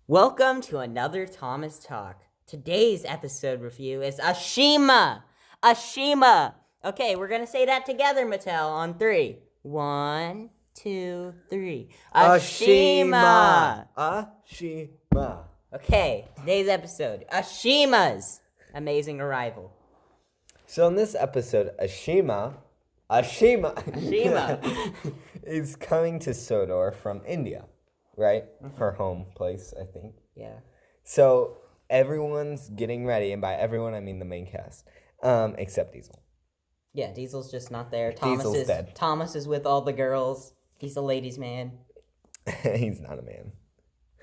Welcome to another Thomas Talk. Today's episode review is Ashima. Ashima. Okay, we're gonna say that together, Mattel, on 3. 1, 2, 3. Ashima. Ashima. Okay, today's episode, Ashima's amazing arrival. So in this episode, Ashima is coming to Sodor from India, right? Her home place, I think. Yeah. So everyone's getting ready, and by everyone I mean the main cast, except Diesel. Yeah, Diesel's just not there. Diesel's dead. Thomas is with all the girls. He's a ladies' man. He's not a man.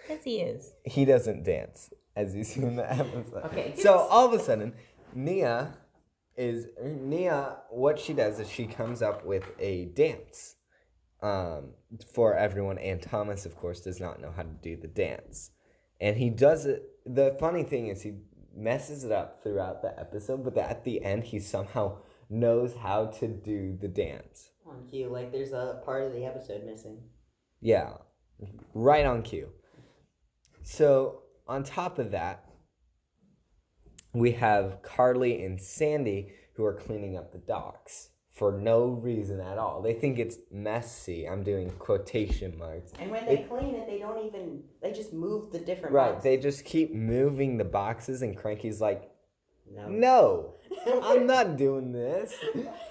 Yes, he is. He doesn't dance, as you see in the episode. Okay. So all of a sudden, Nia, what she does is she comes up with a dance for everyone, and Thomas, of course, does not know how to do the dance. And he does it. The funny thing is he messes it up throughout the episode, but at the end, he somehow knows how to do the dance. On cue, like there's a part of the episode missing. Yeah, right on cue. So on top of that, we have Carly and Sandy who are cleaning up the docks for no reason at all. They think it's messy. I'm doing quotation marks. And when they clean it, they just move the different Right, boxes. they just keep moving the boxes, and Cranky's like, No. no, I'm not doing this.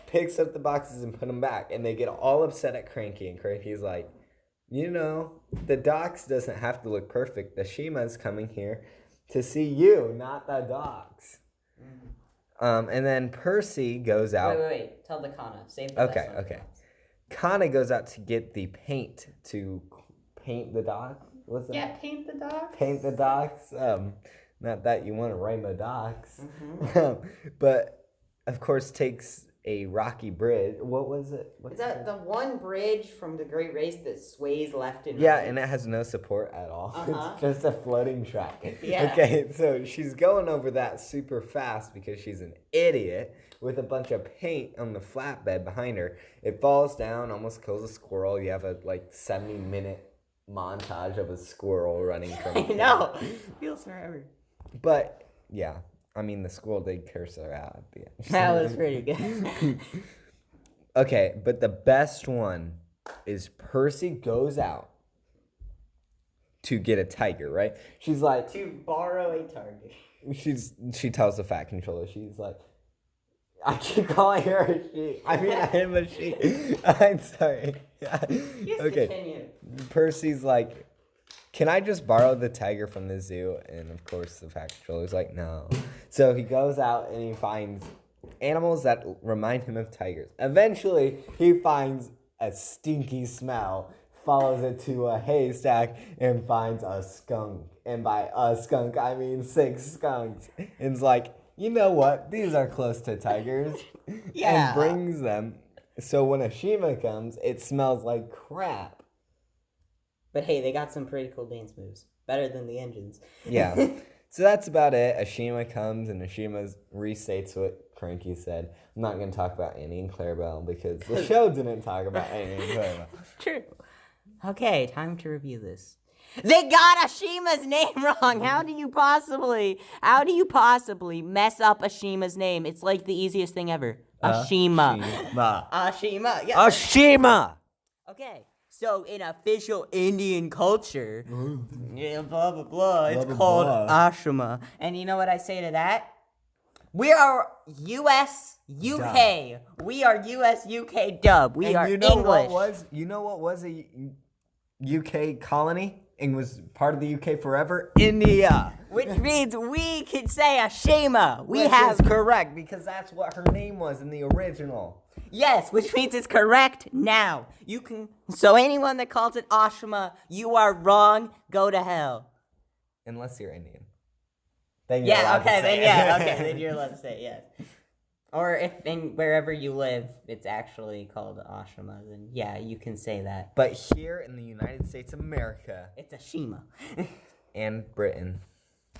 Picks up the boxes and put them back, and they get all upset at Cranky, and Cranky's like, the docks doesn't have to look perfect. Ashima's coming here to see you, not the docks. And then Percy goes out. Wait. Tell the Kana. Save the best one. Okay. Kana goes out to get the paint to paint the dock. What's that? Yeah, paint the docks. Paint the docks. Not that you want to rainbow docks. Mm-hmm. But, of course, takes a rocky bridge. What was it? Is that the one bridge from the Great Race that sways left and right? Yeah, and it has no support at all. Uh-huh. It's just a floating track. Yeah. Okay, so she's going over that super fast because she's an idiot with a bunch of paint on the flatbed behind her. It falls down, almost kills a squirrel. You have a 70-minute montage of a squirrel running from I know. Feels forever. But, yeah. I mean, the squirrel did curse her out at the end. That was pretty good. Okay, but the best one is Percy goes out to get a tiger, right? She's like... To borrow a target. She tells the Fat Controller, she's like... I keep calling her a she. I mean, I am a she. I'm sorry. Okay. Continue. Percy's like... Can I just borrow the tiger from the zoo? And of course the Fat Controller's like, no. So he goes out and he finds animals that remind him of tigers. Eventually, he finds a stinky smell, follows it to a haystack, and finds a skunk. And by a skunk, I mean 6 skunks. And it's like, you know what? These are close to tigers. Yeah. And brings them. So when Ashima comes, it smells like crap. But hey, they got some pretty cool dance moves. Better than the engines. Yeah. So that's about it. Ashima comes, and Ashima restates what Cranky said. I'm not going to talk about Annie and Clarabelle because the show didn't talk about Annie and Clarabelle. True. Okay, time to review this. They got Ashima's name wrong. How do you possibly mess up Ashima's name? It's like the easiest thing ever. Ashima. Ashima. Yeah. Ashima! Okay. So in official Indian culture, yeah, blah blah blah, it's called Ashima. And you know what I say to that? We are US UK. Dub. We are US UK dub. We are English. You know what was a UK colony and was part of the UK forever? India. Which means we can say Ashima. Which is correct because that's what her name was in the original. Yes, which means it's correct now. So anyone that calls it Ashima, you are wrong. Go to hell. Unless you're Indian. Then you're allowed to say it. Then you're allowed to say it, yes. Or if wherever you live, it's actually called Ashima, then yeah, you can say that. But here in the United States of America, it's Ashima. And Britain.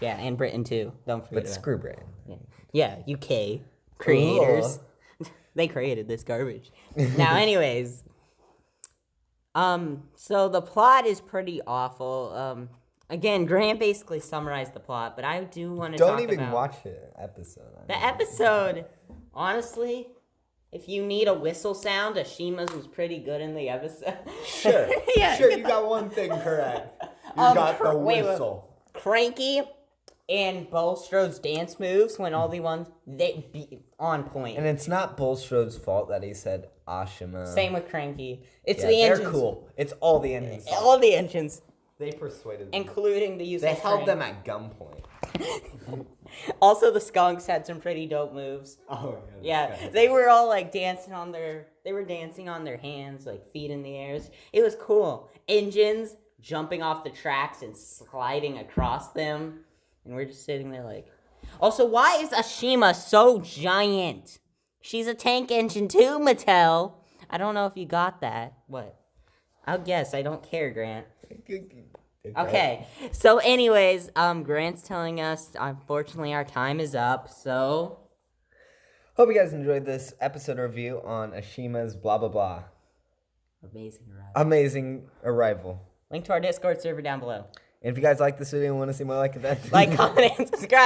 Yeah, and Britain too. Don't forget. But screw Britain. Yeah, UK creators. They created this garbage. Now, anyways. So the plot is pretty awful. Again, Grant basically summarized the plot, but I do want to Don't even watch it episode. The episode, honestly, if you need a whistle sound, Ashima's was pretty good in the episode. Sure. Yeah, sure, you got one thing correct. You got the whistle. Cranky and Bulstrode's dance moves when all the ones, they be on point. And it's not Bulstrode's fault that he said Ashima. Same with Cranky. It's the engines. They're cool. It's all the engines. All the engines. They persuaded them. Including the use They of held train. them at gunpoint. Also, the skunks had some pretty dope moves. Oh, yeah. They were all like dancing on their hands, like feet in the air. It was cool. Engines jumping off the tracks and sliding across them. And we're just sitting there like... Also, why is Ashima so giant? She's a tank engine too, Mattel. I don't know if you got that. What? I'll guess. I don't care, Grant. Okay. So anyways, Grant's telling us, unfortunately, our time is up, so... Hope you guys enjoyed this episode review on Ashima's blah, blah, blah. Amazing arrival. Link to our Discord server down below. And if you guys like this video and want to see more like it, then... Like, comment, and subscribe.